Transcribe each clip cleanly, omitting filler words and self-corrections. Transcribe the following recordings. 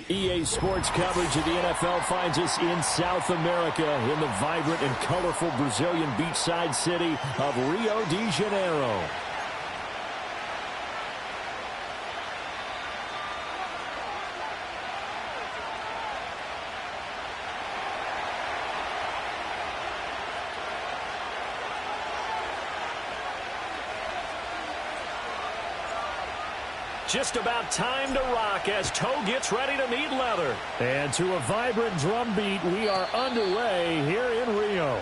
EA Sports coverage of the NFL finds us in South America in the vibrant and colorful Brazilian beachside city of Rio de Janeiro. Just about time to rock as toe gets ready to meet leather. And to a vibrant drum beat, we are underway here in Rio.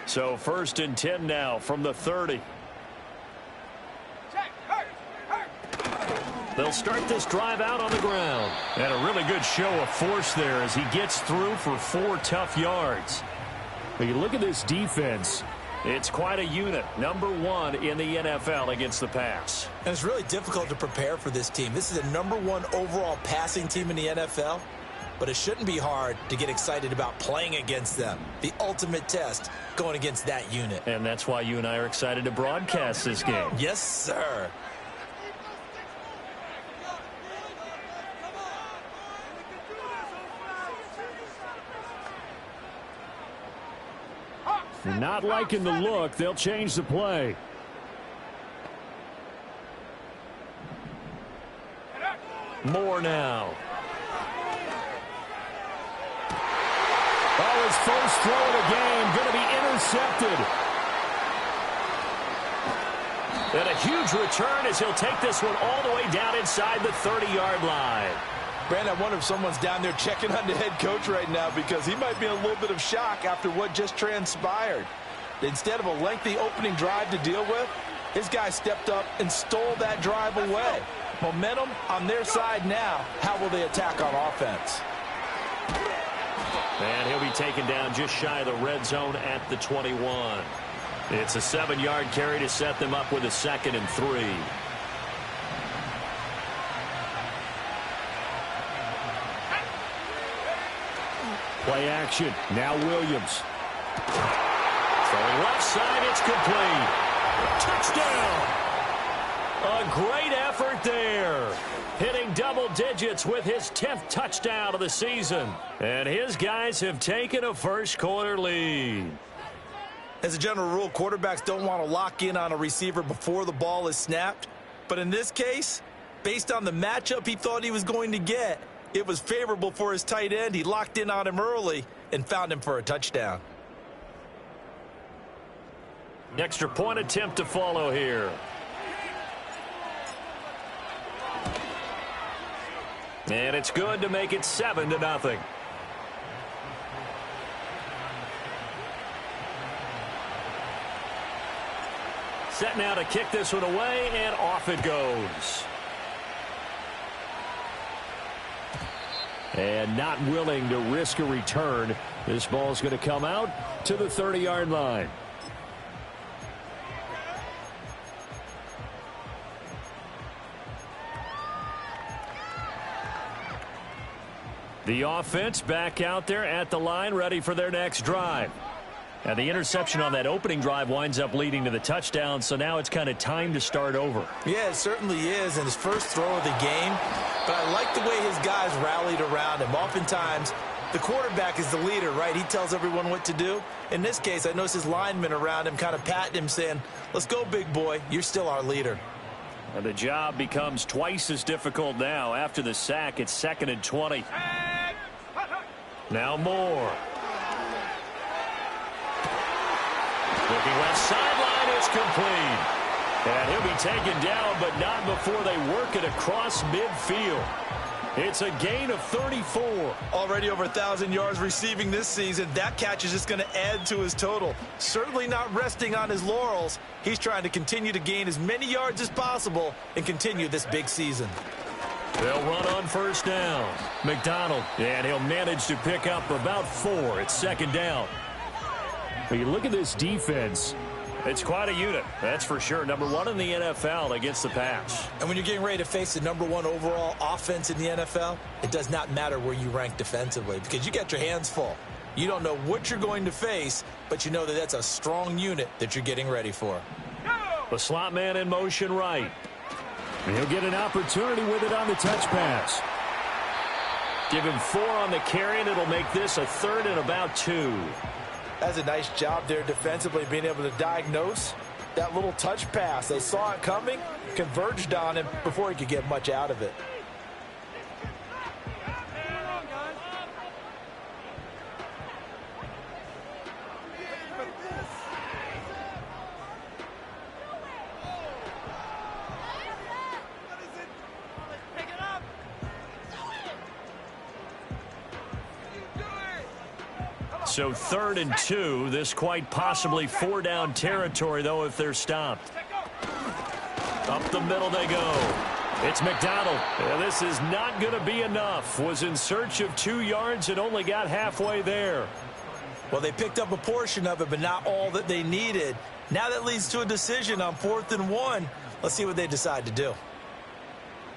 So 1st and 10 now from the 30. They'll start this drive out on the ground. And a really good show of force there as he gets through for 4 tough yards. When you look at this defense, it's quite a unit. Number 1 in the NFL against the pass. And it's really difficult to prepare for this team. This is a number 1 overall passing team in the NFL. But it shouldn't be hard to get excited about playing against them. The ultimate test going against that unit. And that's why you and I are excited to broadcast this game. Yes, sir. Not liking the look, they'll change the play. More now. Oh, his first throw of the game going to be intercepted. And a huge return as he'll take this one all the way down inside the 30-yard line. Brandon, I wonder if someone's down there checking on the head coach right now because he might be in a little bit of shock after what just transpired. Instead of a lengthy opening drive to deal with, his guy stepped up and stole that drive away. Momentum on their side now. How will they attack on offense? And he'll be taken down just shy of the red zone at the 21. It's a 7-yard carry to set them up with a 2nd and 3. Play action. Now Williams. Throwing left side, it's complete. Touchdown. A great effort there. Hitting double digits with his 10th touchdown of the season. And his guys have taken a first-quarter lead. As a general rule, quarterbacks don't want to lock in on a receiver before the ball is snapped. But in this case, based on the matchup he thought he was going to get, it was favorable for his tight end. He locked in on him early and found him for a touchdown. Extra point attempt to follow here. And it's good to make it 7-0. Set now to kick this one away, and off it goes. And not willing to risk a return. This ball's going to come out to the 30-yard line. The offense back out there at the line, ready for their next drive. And the interception on that opening drive winds up leading to the touchdown, so now it's kind of time to start over. Yeah, it certainly is, and his first throw of the game. But I like the way his guys rallied around him. Oftentimes, the quarterback is the leader, right? He tells everyone what to do. In this case, I noticed his linemen around him kind of patting him, saying, let's go, big boy. You're still our leader. And the job becomes twice as difficult now. After the sack, it's 2nd and 20. Now Moore. Looking left sideline, it's complete. And he'll be taken down, but not before they work it across midfield. It's a gain of 34. Already over 1,000 yards receiving this season. That catch is just going to add to his total. Certainly not resting on his laurels. He's trying to continue to gain as many yards as possible and continue this big season. They'll run on first down. McDonald, and he'll manage to pick up about 4. It's second down. When you look at this defense, it's quite a unit, that's for sure. Number 1 in the NFL against the pass. And when you're getting ready to face the number 1 overall offense in the NFL, it does not matter where you rank defensively because you got your hands full. You don't know what you're going to face, but you know that that's a strong unit that you're getting ready for. The slot man in motion right. And he'll get an opportunity with it on the touch pass. Give him 4 on the carry, and it'll make this a 3rd and about 2. That's a nice job there defensively, being able to diagnose that little touch pass. They saw it coming, converged on him before he could get much out of it. So 3rd and 2. This quite possibly 4-down territory, though, if they're stopped. Up the middle they go. It's McDonald. Yeah, this is not going to be enough. Was in search of 2 yards and only got halfway there. Well, they picked up a portion of it, but not all that they needed. Now that leads to a decision on 4th and 1. Let's see what they decide to do.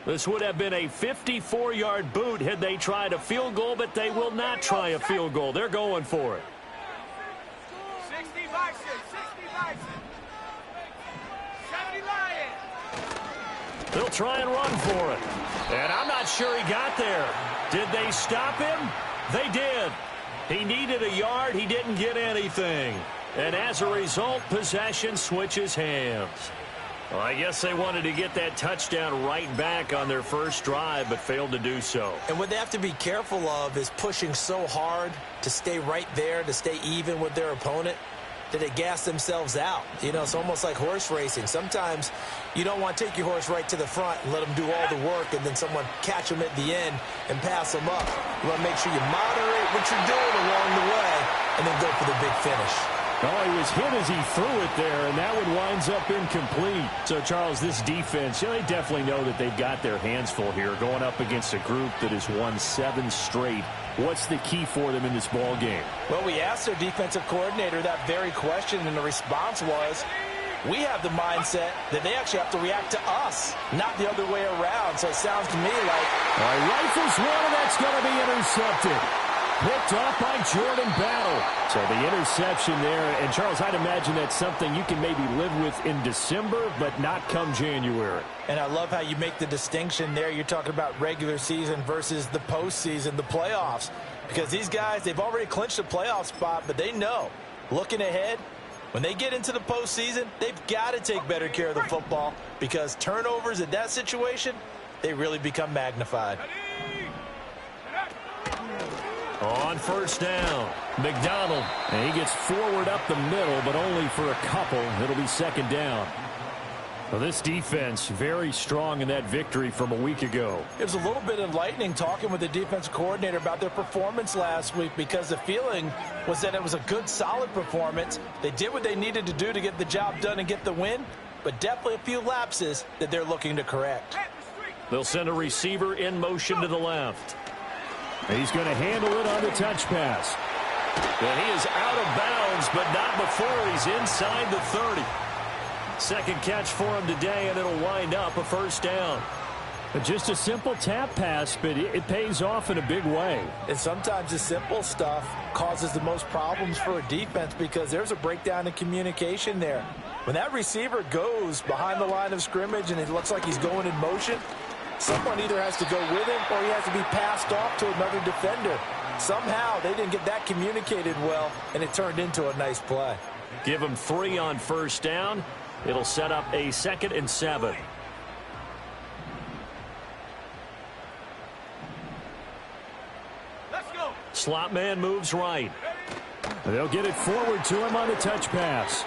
This would have been a 54-yard boot had they tried a field goal, but they will not try a field goal. They're going for it. 60 Bison, 60 Bison. 70 Lions. They'll try and run for it. And I'm not sure he got there. Did they stop him? They did. He needed a yard. He didn't get anything. And as a result, possession switches hands. Well, I guess they wanted to get that touchdown right back on their first drive, but failed to do so. And what they have to be careful of is pushing so hard to stay right there, to stay even with their opponent, that they gas themselves out. You know, it's almost like horse racing. Sometimes you don't want to take your horse right to the front and let them do all the work, and then someone catch them at the end and pass them up. You want to make sure you moderate what you're doing along the way and then go for the big finish. Oh, he was hit as he threw it there, and that one winds up incomplete. So, Charles, this defense, they definitely know that they've got their hands full here, going up against a group that has won 7 straight. What's the key for them in this ball game? Well, we asked their defensive coordinator that very question, and the response was, we have the mindset that they actually have to react to us, not the other way around. So it sounds to me like... All right, rifles one, and that's going to be intercepted. Picked off by Jordan Battle. So the interception there. And, Charles, I'd imagine that's something you can maybe live with in December, but not come January. And I love how you make the distinction there. You're talking about regular season versus the postseason, the playoffs. Because these guys, they've already clinched a playoff spot, but they know, looking ahead, when they get into the postseason, they've got to take better care of the football because turnovers in that situation, they really become magnified. On first down, McDonald, and he gets forward up the middle, but only for a couple. It'll be second down. Well, this defense very strong in that victory from a week ago. It was a little bit enlightening talking with the defensive coordinator about their performance last week because the feeling was that it was a good, solid performance. They did what they needed to do to get the job done and get the win, but definitely a few lapses that they're looking to correct. They'll send a receiver in motion to the left. He's going to handle it on the touch pass. And he is out of bounds, but not before he's inside the 30. Second catch for him today, and it'll wind up a first down. Just a simple tap pass, but it pays off in a big way. And sometimes the simple stuff causes the most problems for a defense because there's a breakdown in communication there. When that receiver goes behind the line of scrimmage and it looks like he's going in motion, someone either has to go with him or he has to be passed off to another defender. Somehow they didn't get that communicated well, and it turned into a nice play. Give him 3 on first down. It'll set up a 2nd and 7. Let's go. Slot man moves right. They'll get it forward to him on the touch pass.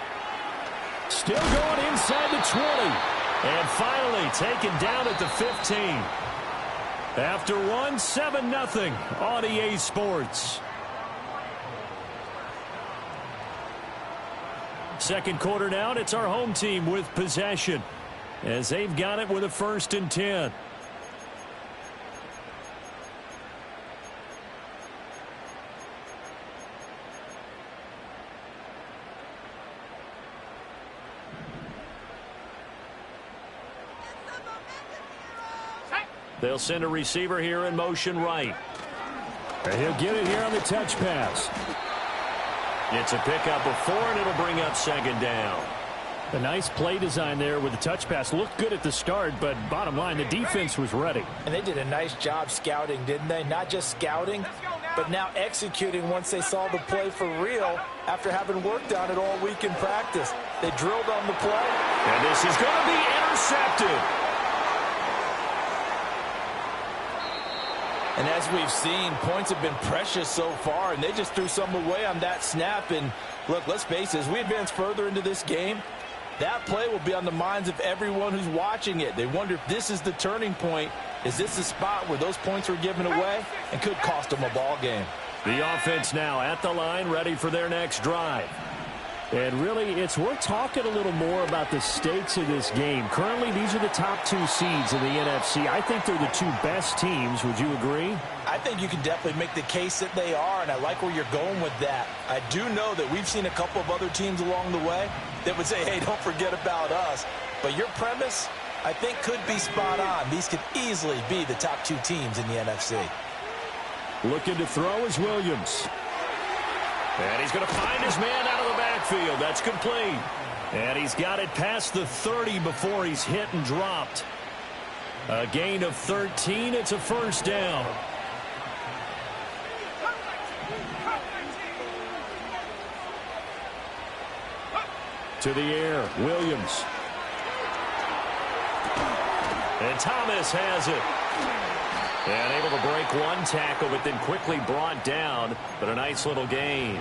Still going inside the 20. And finally taken down at the 15. After one, 7-0 on EA Sports. Second quarter now, and it's our home team with possession as they've got it with a 1st and 10. They'll send a receiver here in motion right. And he'll get it here on the touch pass. It's a pickup of 4, and it'll bring up 2nd down. A nice play design there with the touch pass. Looked good at the start, but bottom line, the defense was ready. And they did a nice job scouting, didn't they? Not just scouting, but now executing once they saw the play for real after having worked on it all week in practice. They drilled on the play. And this is going to be intercepted. And as we've seen, points have been precious so far, and they just threw some away on that snap. And look, let's face it, as we advance further into this game, that play will be on the minds of everyone who's watching it. They wonder if this is the turning point. Is this the spot where those points were given away and could cost them a ball game? The offense now at the line, ready for their next drive. And really, it's worth talking a little more about the stakes of this game. Currently, these are the top 2 seeds in the NFC. I think they're the 2 best teams. Would you agree? I think you can definitely make the case that they are, and I like where you're going with that. I do know that we've seen a couple of other teams along the way that would say, hey, don't forget about us. But your premise, I think, could be spot on. These could easily be the top 2 teams in the NFC. Looking to throw is Williams. And he's going to find his man out of the backfield. That's complete. And he's got it past the 30 before he's hit and dropped. A gain of 13. It's a 1st down. To the air, Williams. And Thomas has it. And able to break one tackle, but then quickly brought down. But a nice little gain.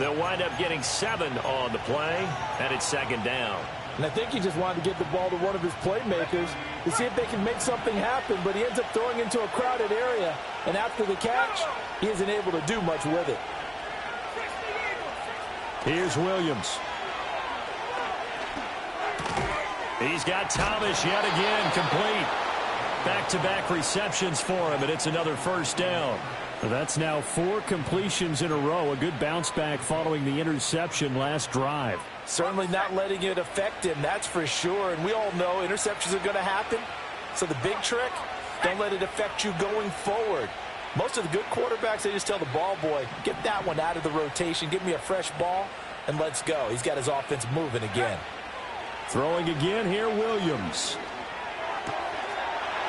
They'll wind up getting 7 on the play, and it's 2nd down. And I think he just wanted to get the ball to one of his playmakers to see if they can make something happen, but he ends up throwing into a crowded area. And after the catch, he isn't able to do much with it. Here's Williams. He's got Thomas yet again complete. Back-to-back receptions for him, and it's another 1st down. That's now 4 completions in a row. A good bounce back following the interception last drive. Certainly not letting it affect him, that's for sure. And we all know interceptions are going to happen. So the big trick, don't let it affect you going forward. Most of the good quarterbacks, they just tell the ball boy, get that one out of the rotation, give me a fresh ball, and let's go. He's got his offense moving again. Throwing again here, Williams.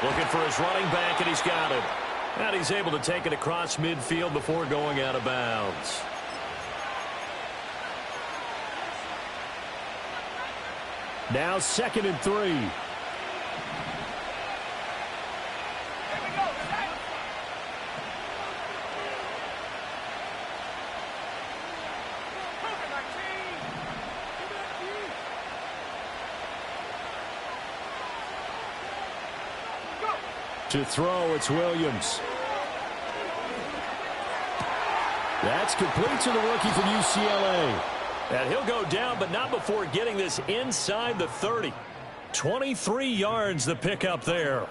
Looking for his running back, and he's got it. And he's able to take it across midfield before going out of bounds. Now 2nd and 3. To throw, it's Williams. That's complete to the rookie from UCLA. And he'll go down, but not before getting this inside the 30. 23 yards the pickup there.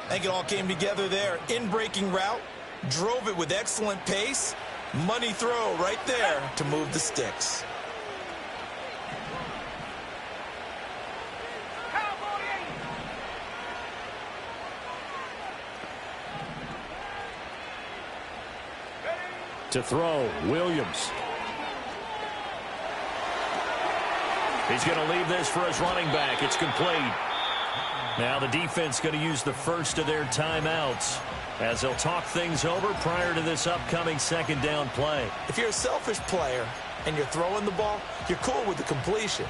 I think it all came together there. In-breaking route, drove it with excellent pace. Money throw right there to move the sticks. To throw, Williams. He's going to leave this for his running back. It's complete. Now the defense going to use the first of their timeouts as they'll talk things over prior to this upcoming 2nd down play. If you're a selfish player and you're throwing the ball, you're cool with the completion.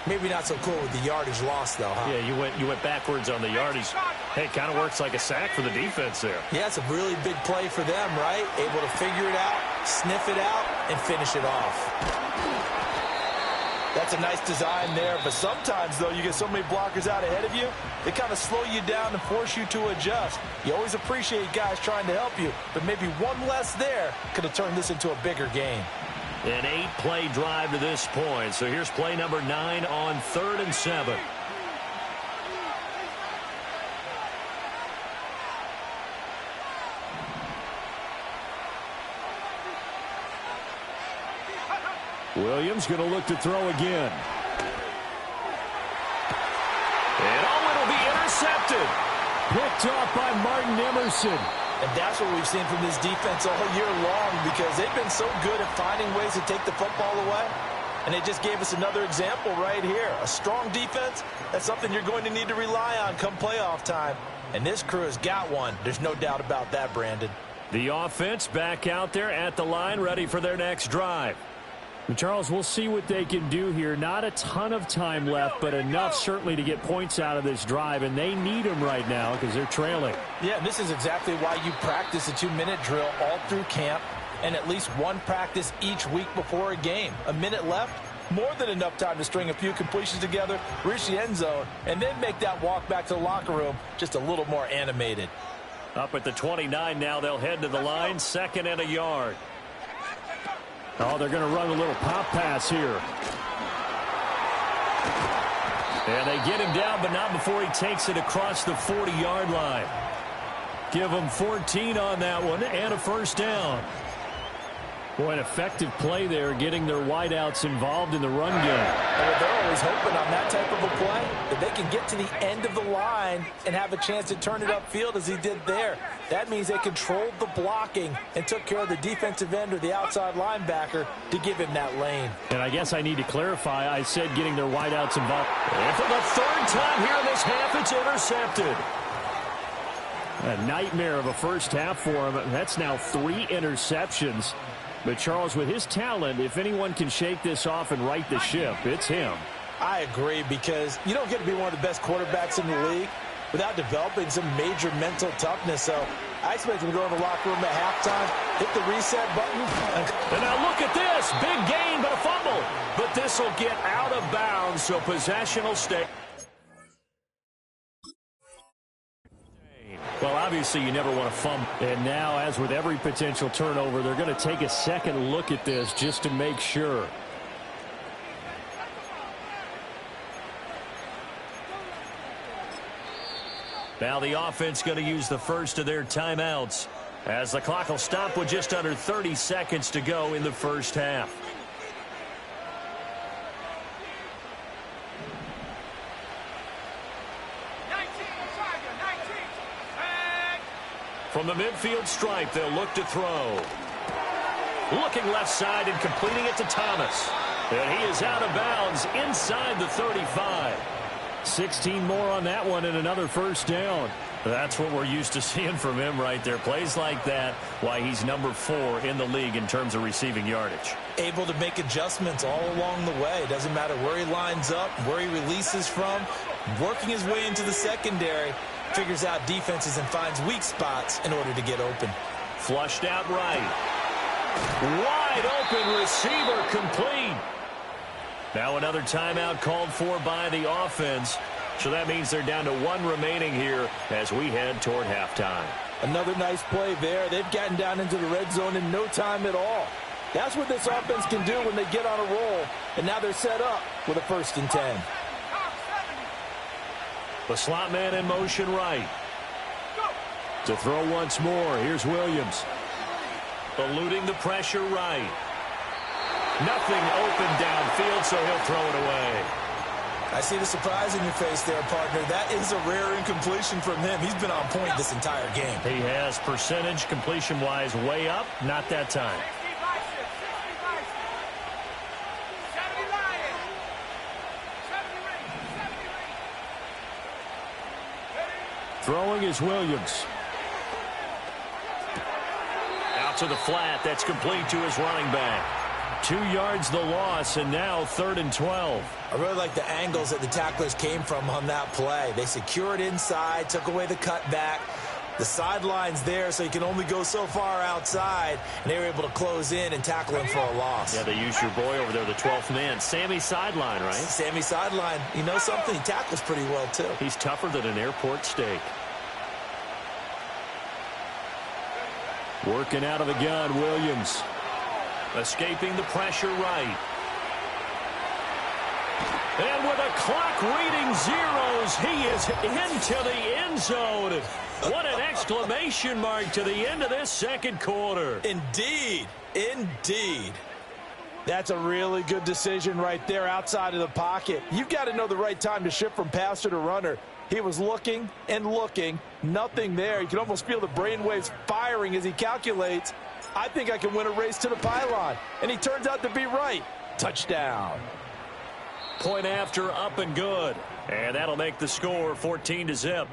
Maybe not so cool with the yardage loss, though, huh? Yeah, you went backwards on the yardage. Hey, it kind of works like a sack for the defense there. Yeah, it's a really big play for them, right? Able to figure it out, sniff it out, and finish it off. That's a nice design there, but sometimes, though, you get so many blockers out ahead of you, they kind of slow you down and force you to adjust. You always appreciate guys trying to help you, but maybe one less there could have turned this into a bigger game. An 8-play drive to this point. So here's play number 9 on 3rd and 7. Williams going to look to throw again. And it'll be intercepted. Picked off by Martin Emerson. And that's what we've seen from this defense all year long, because they've been so good at finding ways to take the football away. And they just gave us another example right here. A strong defense, that's something you're going to need to rely on come playoff time. And this crew has got one. There's no doubt about that, Brandon. The offense back out there at the line, ready for their next drive. And Charles, we'll see what they can do here. Not a ton of time left, but enough certainly to get points out of this drive, and they need them right now because they're trailing. Yeah, and this is exactly why you practice a 2-minute drill all through camp and at least one practice each week before a game. A minute left, more than enough time to string a few completions together, reach the end zone, and then make that walk back to the locker room just a little more animated. Up at the 29 now, they'll head to the line, 2nd and a yard. Oh, they're going to run a little pop pass here. And they get him down, but not before he takes it across the 40-yard line. Give him 14 on that one and a first down. Boy, an effective play there, getting their wideouts involved in the run game. And they're always hoping on that type of a play that they can get to the end of the line and have a chance to turn it upfield as he did there. That means they controlled the blocking and took care of the defensive end or the outside linebacker to give him that lane. And I guess I need to clarify, I said getting their wideouts involved. And for the 3rd time here in this half, it's intercepted. A nightmare of a first half for him. That's now 3 interceptions. But, Charles, with his talent, if anyone can shake this off and right the ship, it's him. I agree, because you don't get to be one of the best quarterbacks in the league without developing some major mental toughness. So I expect him to go in the locker room at halftime, hit the reset button. And now look at this. Big gain, but a fumble. But this will get out of bounds, so possession will stay. Well, obviously, you never want to fumble. And now, as with every potential turnover, they're going to take a second look at this just to make sure. Now the offense going to use the first of their timeouts, as the clock will stop with just under 30 seconds to go in the first half. From the midfield stripe, they'll look to throw. Looking left side and completing it to Thomas. And he is out of bounds inside the 35. 16 more on that one and another first down. That's what we're used to seeing from him right there. Plays like that, why he's number 4 in the league in terms of receiving yardage. Able to make adjustments all along the way. Doesn't matter where he lines up, where he releases from. Working his way into the secondary. Figures out defenses and finds weak spots in order to get open. Flushed out right. Wide open receiver complete. Now another timeout called for by the offense. So that means they're down to 1 remaining here as we head toward halftime. Another nice play there. They've gotten down into the red zone in no time at all. That's what this offense can do when they get on a roll. And now they're set up with a 1st and 10. The slot man in motion right. To throw once more, here's Williams. Eluding the pressure right. Nothing open downfield, so he'll throw it away. I see the surprise in your face there, partner. That is a rare incompletion from him. He's been on point this entire game. He has percentage completion-wise way up. Not that time. Throwing is Williams. Out to the flat. That's complete to his running back. 2 yards the loss, and now 3rd and 12. I really like the angles that the tacklers came from on that play. They secured inside, took away the cutback, The sideline's there, so you can only go so far outside, and they were able to close in and tackle him for a loss. Yeah, they used your boy over there, the 12th man. Sammy sideline, right? Sammy sideline. You know something? He tackles pretty well, too. He's tougher than an airport steak. Working out of the gun, Williams. Escaping the pressure right. And with a clock reading zeros, he is into the end zone. What an exclamation mark to the end of this second quarter. Indeed. Indeed. That's a really good decision right there outside of the pocket. You've got to know the right time to shift from passer to runner. He was looking and looking. Nothing there. You can almost feel the brainwaves firing as he calculates, I think I can win a race to the pylon. And he turns out to be right. Touchdown. Point after, up and good. And that'll make the score 14-0.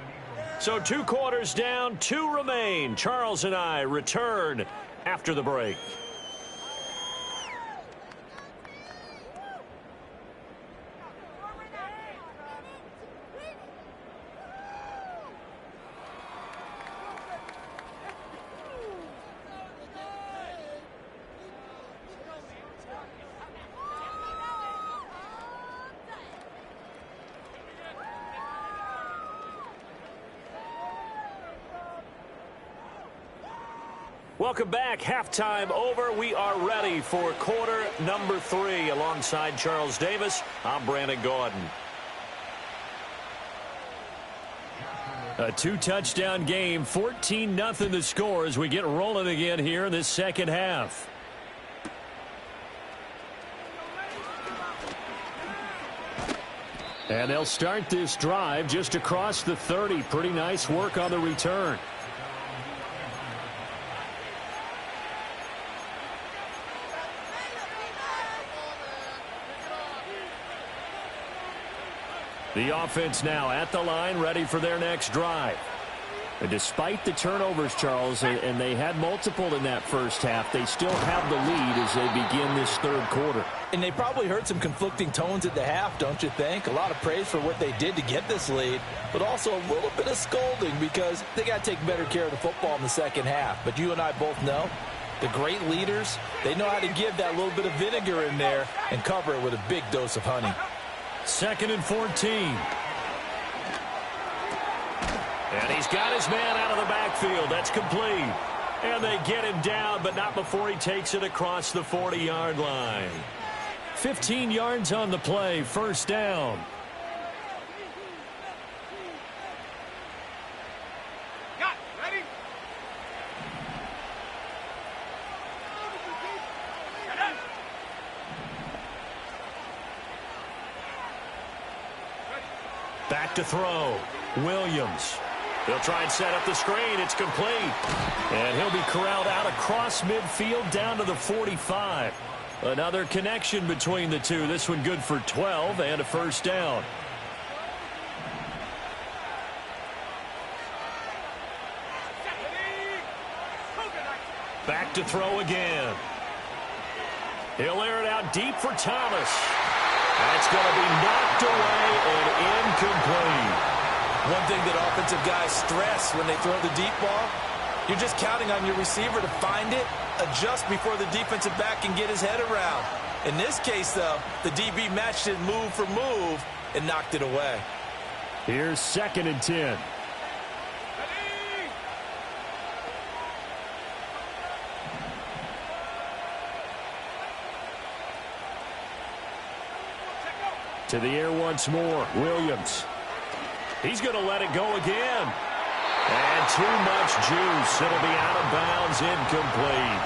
So 2 quarters down, 2 remain. Charles and I return after the break. Welcome back. Halftime over. We are ready for quarter number 3. Alongside Charles Davis, I'm Brandon Gordon. A 2-touchdown game, 14-0 the score as we get rolling again here in this second half. And they'll start this drive just across the 30. Pretty nice work on the return. The offense now at the line, ready for their next drive. And despite the turnovers, Charles, and they had multiple in that first half, they still have the lead as they begin this third quarter. And they probably heard some conflicting tones at the half, don't you think? A lot of praise for what they did to get this lead, but also a little bit of scolding because they got to take better care of the football in the second half. But you and I both know the great leaders, they know how to give that little bit of vinegar in there and cover it with a big dose of honey. 2nd and 14. And he's got his man out of the backfield. That's complete. And they get him down, but not before he takes it across the 40-yard line. 15 yards on the play, first down. Got it. Ready? Back to throw. Williams. They'll try and set up the screen. It's complete. And he'll be corralled out across midfield down to the 45. Another connection between the two. This one good for 12 and a first down. Back to throw again. He'll air it out deep for Thomas. That's going to be knocked away and incomplete. One thing that offensive guys stress when they throw the deep ball, you're just counting on your receiver to find it, adjust before the defensive back can get his head around. In this case, though, the DB matched it move for move and knocked it away. Here's 2nd and 10. To the air once more. Williams. He's going to let it go again. And too much juice. It'll be out of bounds, incomplete.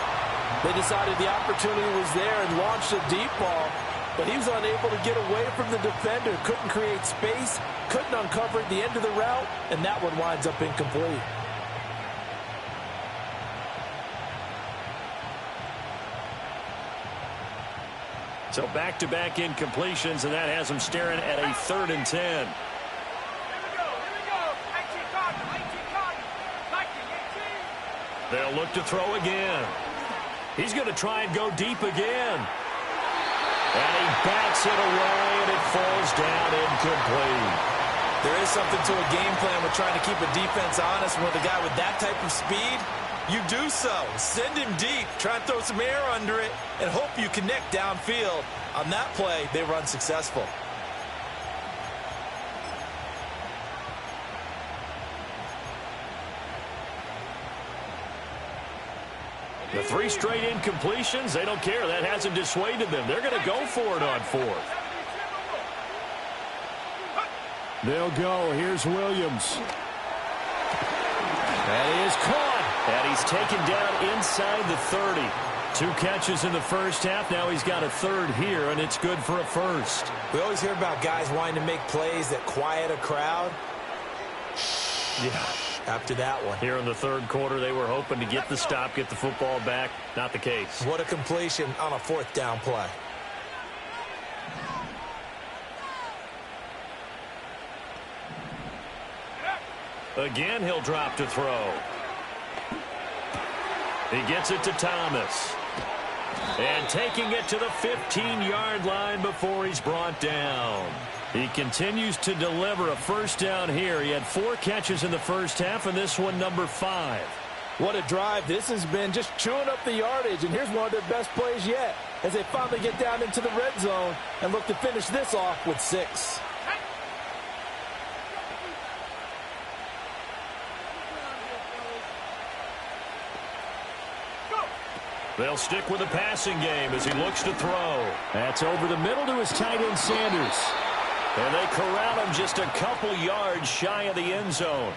They decided the opportunity was there and launched a deep ball, but he was unable to get away from the defender. Couldn't create space, couldn't uncover at the end of the route, and that one winds up incomplete. So back-to-back incompletions, and that has them staring at a 3rd and 10. Here we go. 19 Cotton. They'll look to throw again. He's going to try and go deep again. And he bats it away, and it falls down incomplete. There is something to a game plan with trying to keep a defense honest. With a guy with that type of speed, you do so. Send him deep, try and throw some air under it, and hope you connect downfield. On that play, they were unsuccessful. The 3 straight incompletions, they don't care. That hasn't dissuaded them. They're going to go for it on 4th. They'll go. Here's Williams. And he is caught. And he's taken down inside the 30. 2 catches in the first half. Now he's got a 3rd here, and it's good for a 1st. We always hear about guys wanting to make plays that quiet a crowd. Yeah, after that one. Here in the 3rd quarter, they were hoping to get the stop, get the football back. Not the case. What a completion on a 4th down play. Again, he'll drop to throw. He gets it to Thomas. And taking it to the 15-yard line before he's brought down. He continues to deliver a 1st down here. He had 4 catches in the first half, and this one number 5. What a drive this has been, just chewing up the yardage. And here's one of their best plays yet as they finally get down into the red zone and look to finish this off with 6. They'll stick with the passing game as he looks to throw. That's over the middle to his tight end, Sanders. And they corral him just a couple yards shy of the end zone.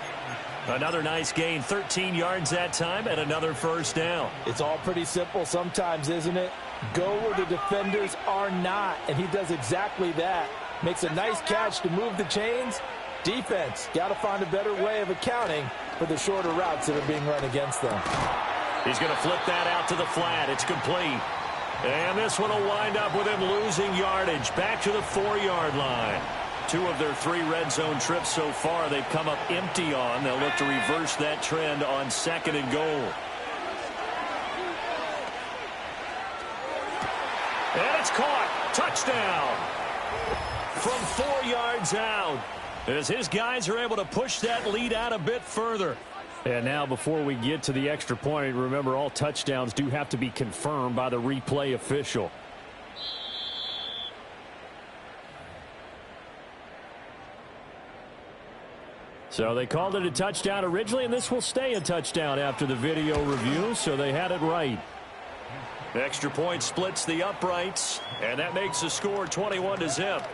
Another nice gain, 13 yards that time, and another 1st down. It's all pretty simple sometimes, isn't it? Go where the defenders are not, and he does exactly that. Makes a nice catch to move the chains. Defense, got to find a better way of accounting for the shorter routes that are being run against them. He's going to flip that out to the flat. It's complete. And this one will wind up with him losing yardage back to the 4-yard line. 2 of their 3 red zone trips so far they've come up empty on. They'll look to reverse that trend on 2nd and goal. And it's caught. Touchdown. From 4 yards out. As his guys are able to push that lead out a bit further. And now before we get to the extra point, remember all touchdowns do have to be confirmed by the replay official. So they called it a touchdown originally, and this will stay a touchdown after the video review, so they had it right. Extra point splits the uprights, and that makes the score 21-0.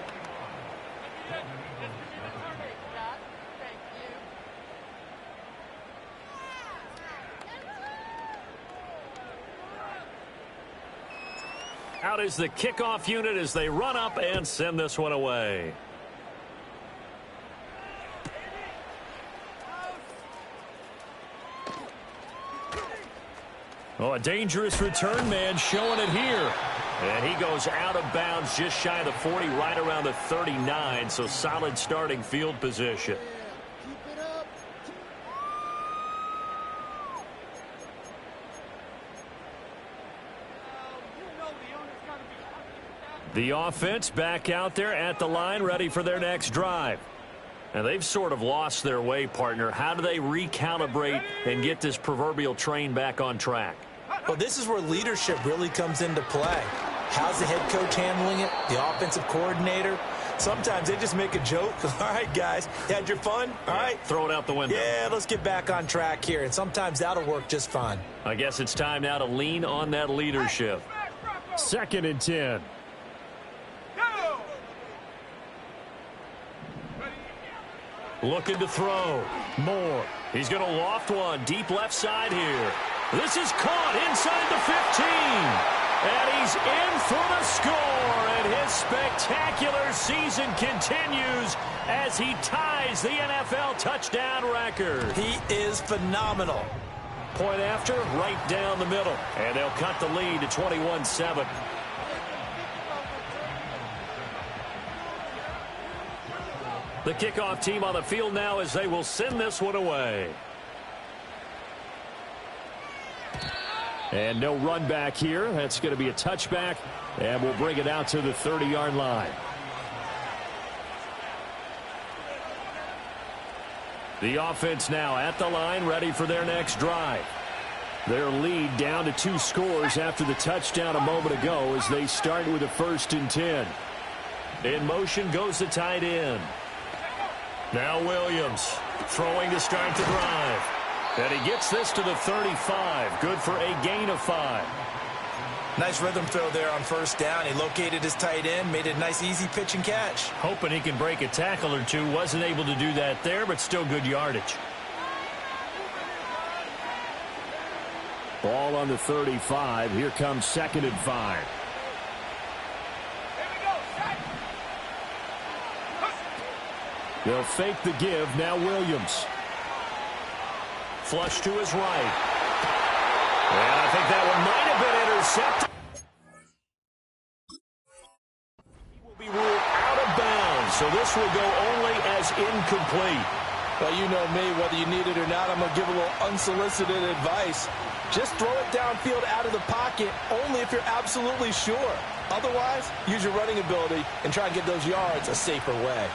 Out is the kickoff unit as they run up and send this one away. Oh, a dangerous return man showing it here. And he goes out of bounds just shy of the 40, right around the 39, so solid starting field position. The offense back out there at the line, ready for their next drive. And they've sort of lost their way, partner. How do they recalibrate and get this proverbial train back on track? Well, this is where leadership really comes into play. How's the head coach handling it? The offensive coordinator? Sometimes they just make a joke. All right, guys, you had your fun? All right. Throw it out the window. Yeah, let's get back on track here. And sometimes that'll work just fine. I guess it's time now to lean on that leadership. 2nd and 10. Looking to throw. Moore. He's going to loft one deep left side here. This is caught inside the 15. And he's in for the score. And his spectacular season continues as he ties the NFL touchdown record. He is phenomenal. Point after, right down the middle. And they'll cut the lead to 21-7. The kickoff team on the field now as they will send this one away. And no run back here. That's going to be a touchback, and we'll bring it out to the 30-yard line. The offense now at the line, ready for their next drive. Their lead down to 2 scores after the touchdown a moment ago as they start with a 1st and 10. In motion goes the tight end. Now Williams throwing to start the drive. And he gets this to the 35. Good for a gain of 5. Nice rhythm throw there on 1st down. He located his tight end, made it a nice easy pitch and catch. Hoping he can break a tackle or two. Wasn't able to do that there, but still good yardage. Ball on the 35. Here comes 2nd and 5. They'll fake the give. Now Williams. Flush to his right. And I think that one might have been intercepted. He will be ruled out of bounds, so this will go only as incomplete. Well, you know me, whether you need it or not, I'm going to give a little unsolicited advice. Just throw it downfield out of the pocket, only if you're absolutely sure. Otherwise, use your running ability and try and get those yards a safer way.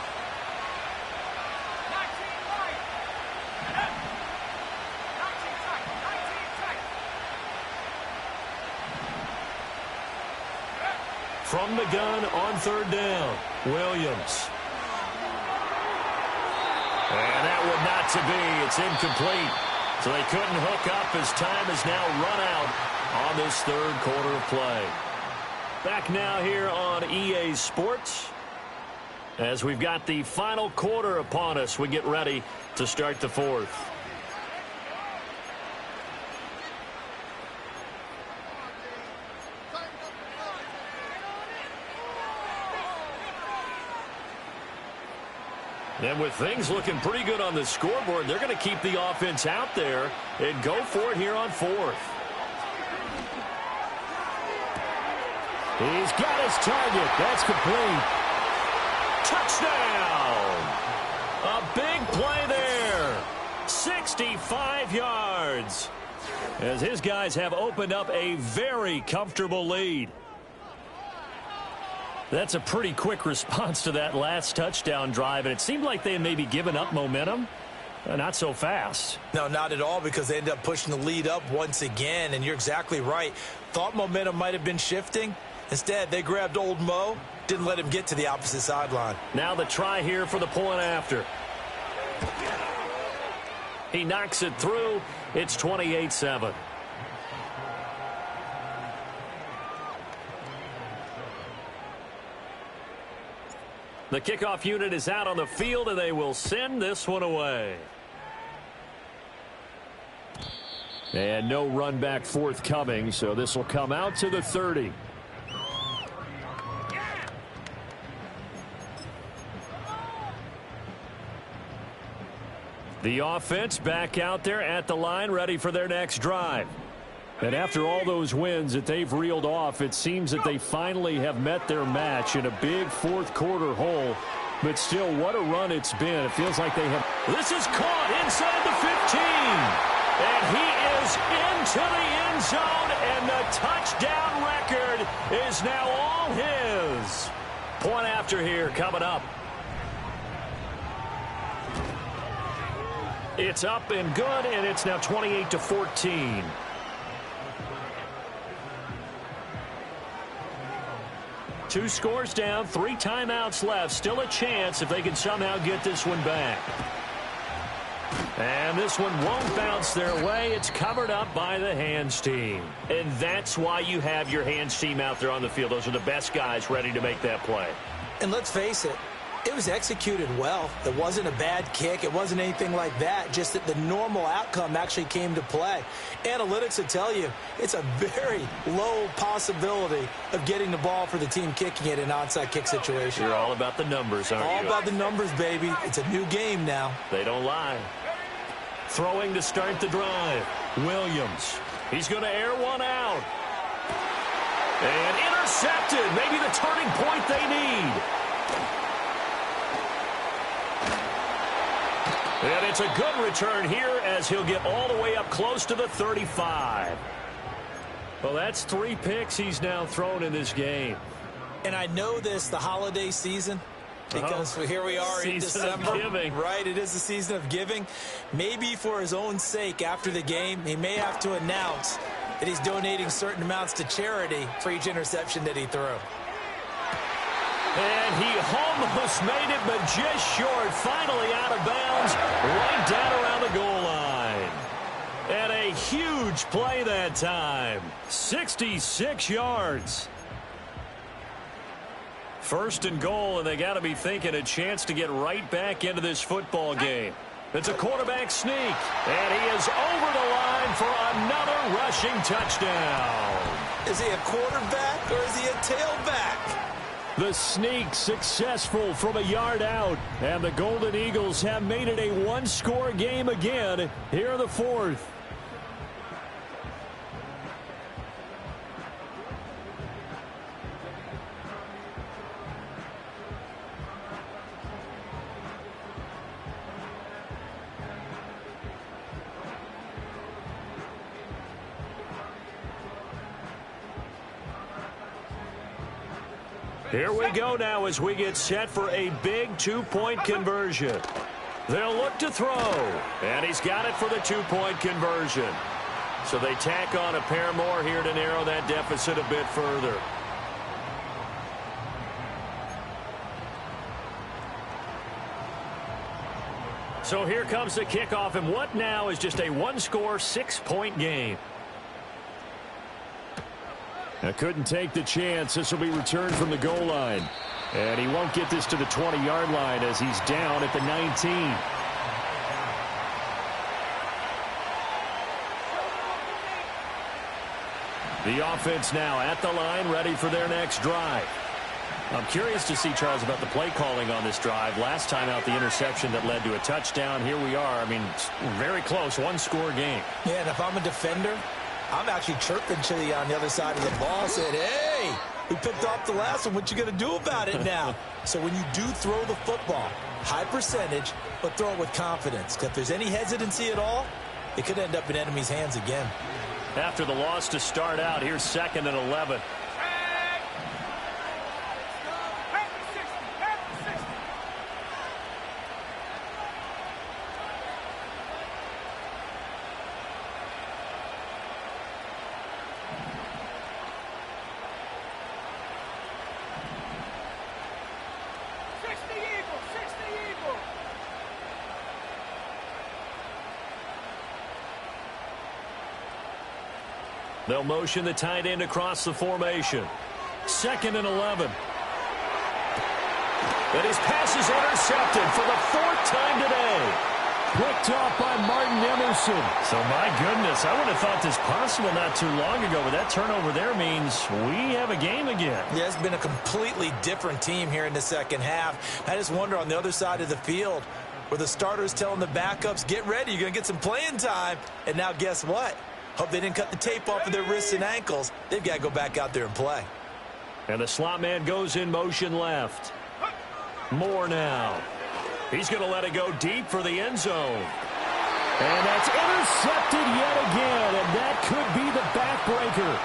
From the gun on 3rd down, Williams. And that would not to be. It's incomplete. So they couldn't hook up as time has now run out on this 3rd quarter of play. Back now here on EA Sports. As we've got the final quarter upon us, we get ready to start the 4th. And with things looking pretty good on the scoreboard, they're going to keep the offense out there and go for it here on 4th. He's got his target. That's complete. Touchdown! A big play there. 65 yards. As his guys have opened up a very comfortable lead. That's a pretty quick response to that last touchdown drive, and it seemed like they had maybe given up momentum. Not so fast. No, not at all, because they ended up pushing the lead up once again, and you're exactly right. Thought momentum might have been shifting. Instead, they grabbed old Mo, didn't let him get to the opposite sideline. Now the try here for the point after. He knocks it through. It's 28-7. The kickoff unit is out on the field, and they will send this one away. And no run back forthcoming, so this will come out to the 30. The offense back out there at the line, ready for their next drive. And after all those wins that they've reeled off, it seems that they finally have met their match in a big 4th quarter hole. But still, what a run it's been. It feels like they have. This is caught inside the 15. And he is into the end zone, and the touchdown record is now all his. Point after here coming up. It's up and good, and it's now 28-14. Two scores down, 3 timeouts left. Still a chance if they can somehow get this one back. And this one won't bounce their way. It's covered up by the hands team. And that's why you have your hands team out there on the field. Those are the best guys ready to make that play. And let's face it, it was executed well. It wasn't a bad kick. It wasn't anything like that. Just that the normal outcome actually came to play. Analytics will tell you it's a very low possibility of getting the ball for the team kicking it in an onside kick situation. You're all about the numbers, aren't you? All about the numbers, baby. It's a new game now. They don't lie. Throwing to start the drive. Williams. He's going to air one out. And intercepted. Maybe the turning point they need. And it's a good return here as he'll get all the way up close to the 35. Well, that's 3 picks he's now thrown in this game. And I know this, the holiday season, Because here we are in December, right? It is the season of giving. Maybe for his own sake after the game, he may have to announce that he's donating certain amounts to charity for each interception that he threw. And he almost made it, but just short. Finally out of bounds, right down around the goal line. And a huge play that time. 66 yards. First and goal, and they got to be thinking a chance to get right back into this football game. It's a quarterback sneak, and he is over the line for another rushing touchdown. Is he a quarterback or is he a tailback? The sneak successful from a yard out, and the Golden Eagles have made it a one-score game again here in the fourth. Here we go now as we get set for a big two-point conversion. They'll look to throw, and he's got it for the two-point conversion. So they tack on a pair more here to narrow that deficit a bit further. So here comes the kickoff, and what now is just a one-score, six-point game. I couldn't take the chance. This will be returned from the goal line. And he won't get this to the 20-yard line as he's down at the 19. The offense now at the line, ready for their next drive. I'm curious to see, Charles, about the play calling on this drive. Last time out, the interception that led to a touchdown. Here we are. I mean, very close, one-score game. Yeah, and if I'm a defender, I'm actually chirping to you on the other side of the ball. I said, hey, we picked off the last one. What you going to do about it now? So when you do throw the football, high percentage, but throw it with confidence. Because if there's any hesitancy at all, it could end up in enemy's hands again. After the loss to start out, here's 2nd and 11. They'll motion the tight end across the formation. 2nd and 11. And his pass is intercepted for the 4th time today. Picked off by Martin Emerson. So, my goodness, I would have thought this possible not too long ago, but that turnover there means we have a game again. Yeah, it's been a completely different team here in the second half. I just wonder on the other side of the field where the starters telling the backups, get ready, you're going to get some playing time. And now guess what? Hope they didn't cut the tape off of their wrists and ankles. They've got to go back out there and play. And the slot man goes in motion left. Moore now. He's going to let it go deep for the end zone. And that's intercepted yet again, and that could be the backbreaker.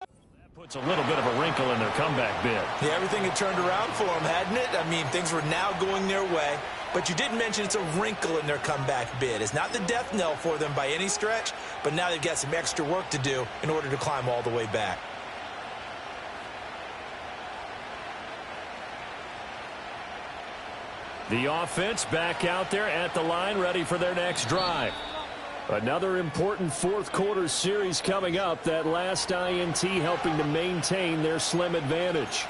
That puts a little bit of a wrinkle in their comeback bid. Yeah, everything had turned around for them, hadn't it? I mean, things were now going their way. But you did mention it's a wrinkle in their comeback bid. It's not the death knell for them by any stretch, but now they've got some extra work to do in order to climb all the way back. The offense back out there at the line, ready for their next drive. Another important fourth quarter series coming up. That last INT helping to maintain their slim advantage.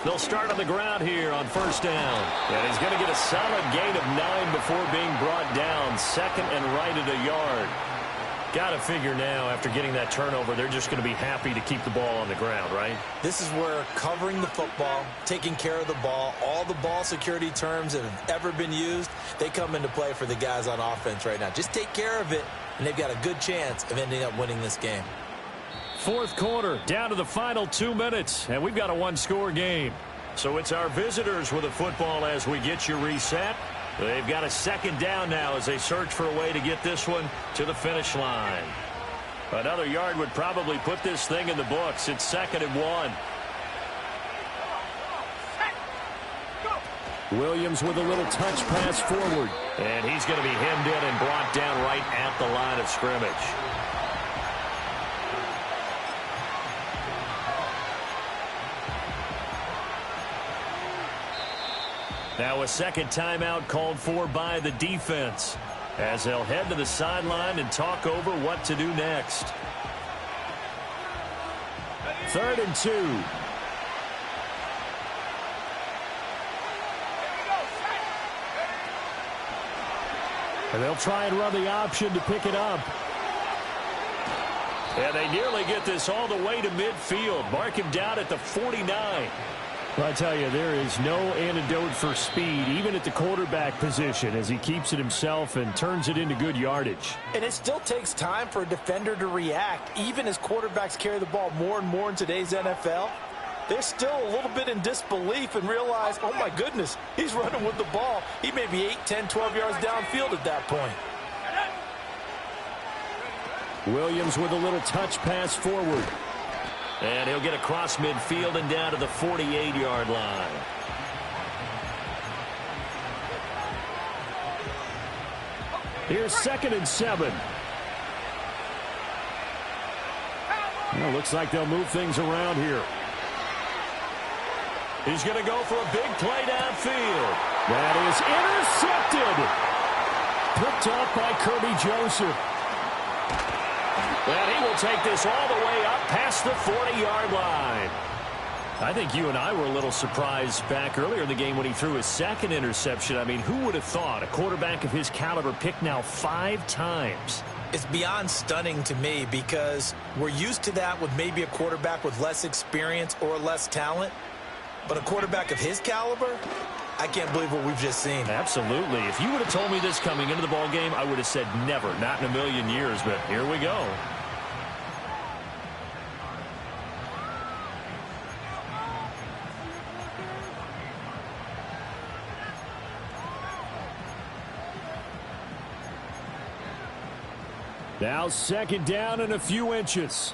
They'll start on the ground here on first down. And he's going to get a solid gain of 9 before being brought down. 2nd and right at a yard. Got to figure now, after getting that turnover, they're just going to be happy to keep the ball on the ground, right? This is where covering the football, taking care of the ball, all the ball security terms that have ever been used, they come into play for the guys on offense right now. Just take care of it, and they've got a good chance of ending up winning this game. Fourth quarter, down to the final 2 minutes, and we've got a one-score game. So it's our visitors with the football as we get you reset. They've got a second down now as they search for a way to get this one to the finish line. Another yard would probably put this thing in the books. It's 2nd and 1. Williams with a little touch pass forward. And he's going to be hemmed in and brought down right at the line of scrimmage. Now a second timeout called for by the defense as they'll head to the sideline and talk over what to do next. 3rd and 2. And they'll try and run the option to pick it up. And they nearly get this all the way to midfield. Mark him down at the 49. Well, I tell you, there is no antidote for speed, even at the quarterback position, as he keeps it himself and turns it into good yardage. And it still takes time for a defender to react, even as quarterbacks carry the ball more and more in today's NFL. They're still a little bit in disbelief and realize, oh, my goodness, he's running with the ball. He may be 8, 10, 12 yards downfield at that point. Williams with a little touch pass forward. And he'll get across midfield and down to the 48-yard line. Here's 2nd and 7. Well, looks like they'll move things around here. He's going to go for a big play downfield. That is intercepted. Picked up by Kirby Joseph. And he will take this all the way up past the 40-yard line. I think you and I were a little surprised back earlier in the game when he threw his second interception. I mean, who would have thought a quarterback of his caliber picked now 5 times? It's beyond stunning to me because we're used to that with maybe a quarterback with less experience or less talent. But a quarterback of his caliber, I can't believe what we've just seen. Absolutely. If you would have told me this coming into the ballgame, I would have said never, not in a million years. But here we go. Now 2nd down and a few inches.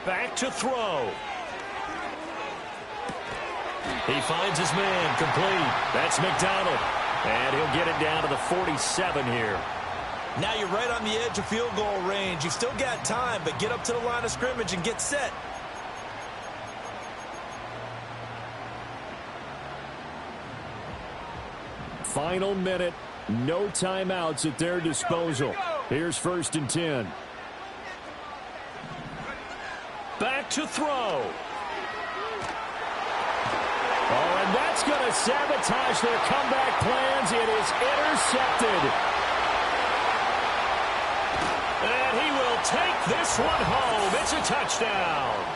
Back to throw. He finds his man complete. That's McDonald. And he'll get it down to the 47 here. Now you're right on the edge of field goal range. You've still got time, but get up to the line of scrimmage and get set. Final minute. No timeouts at their disposal. Here's 1st and 10. Back to throw. Oh, and that's going to sabotage their comeback plans. It is intercepted. And he will take this one home. It's a touchdown.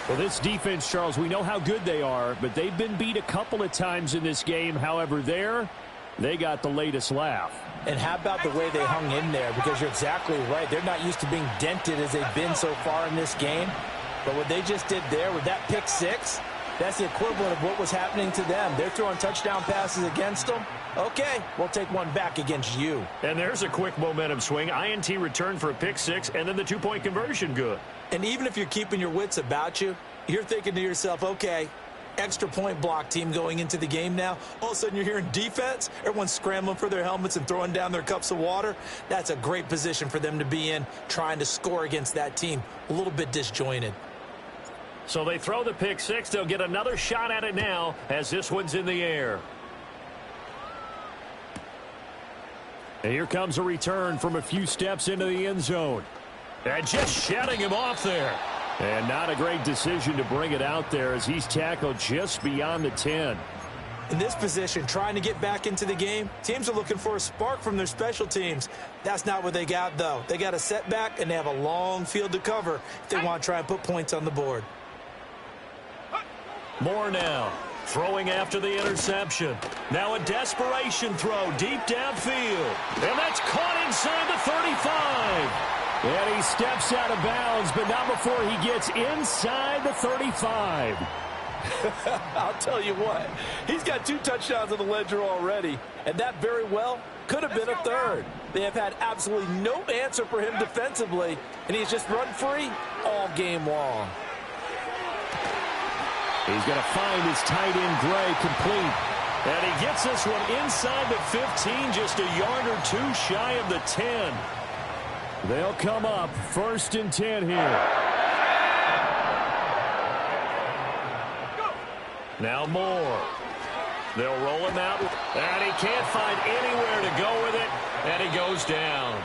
Well, this defense, Charles, we know how good they are, but they've been beat a couple of times in this game. However, they got the latest laugh. And how about the way they hung in there? Because you're exactly right. They're not used to being dented as they've been so far in this game. But what they just did there with that pick 6, that's the equivalent of what was happening to them. They're throwing touchdown passes against them. Okay, we'll take one back against you. And there's a quick momentum swing. INT return for a pick 6, and then the 2-point conversion good. And even if you're keeping your wits about you, you're thinking to yourself, okay, extra point block team going into the game now. All of a sudden you're hearing defense. Everyone's scrambling for their helmets and throwing down their cups of water. That's a great position for them to be in, trying to score against that team. A little bit disjointed. So they throw the pick 6. They'll get another shot at it now as this one's in the air. And here comes a return from a few steps into the end zone. And just shutting him off there. And not a great decision to bring it out there as he's tackled just beyond the 10. In this position, trying to get back into the game, teams are looking for a spark from their special teams. That's not what they got, though. They got a setback, and they have a long field to cover if they want to try and put points on the board. More now, throwing after the interception. Now a desperation throw deep downfield. And that's caught inside the 35. And he steps out of bounds, but not before he gets inside the 35. I'll tell you what, he's got 2 touchdowns on the ledger already, and that very well could have been a third. They have had absolutely no answer for him defensively, and he's just run free all game long. He's going to find his tight end, Gray, complete. And he gets this one inside the 15, just a yard or 2 shy of the 10. They'll come up 1st and 10 here. Now Moore. They'll roll him out, and he can't find anywhere to go with it, and he goes down.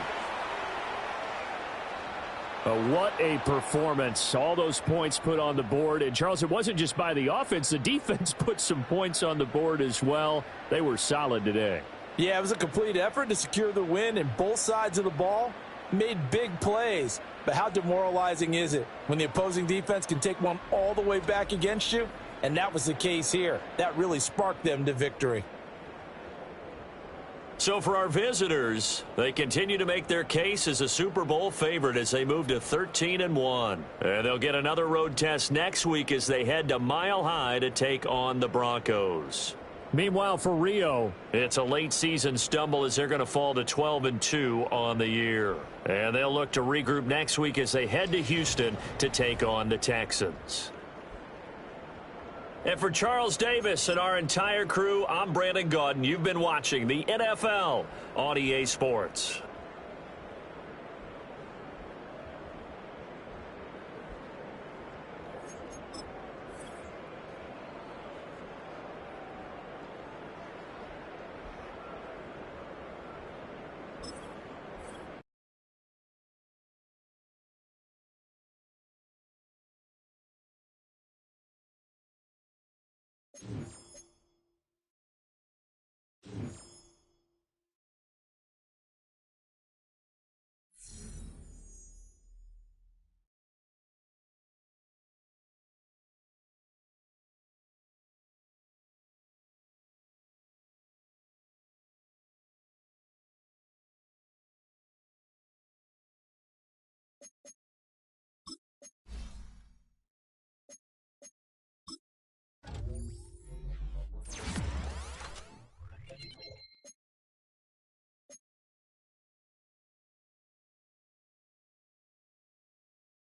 What a performance. All those points put on the board. And, Charles, it wasn't just by the offense. The defense put some points on the board as well. They were solid today. Yeah, it was a complete effort to secure the win, and both sides of the ball made big plays. But how demoralizing is it when the opposing defense can take one all the way back against you? And that was the case here. That really sparked them to victory. So for our visitors, they continue to make their case as a Super Bowl favorite as they move to 13-1. And they'll get another road test next week as they head to Mile High to take on the Broncos. Meanwhile, for Rio, it's a late season stumble as they're going to fall to 12-2 on the year. And they'll look to regroup next week as they head to Houston to take on the Texans. And for Charles Davis and our entire crew, I'm Brandon Gaudin. You've been watching the NFL on EA Sports.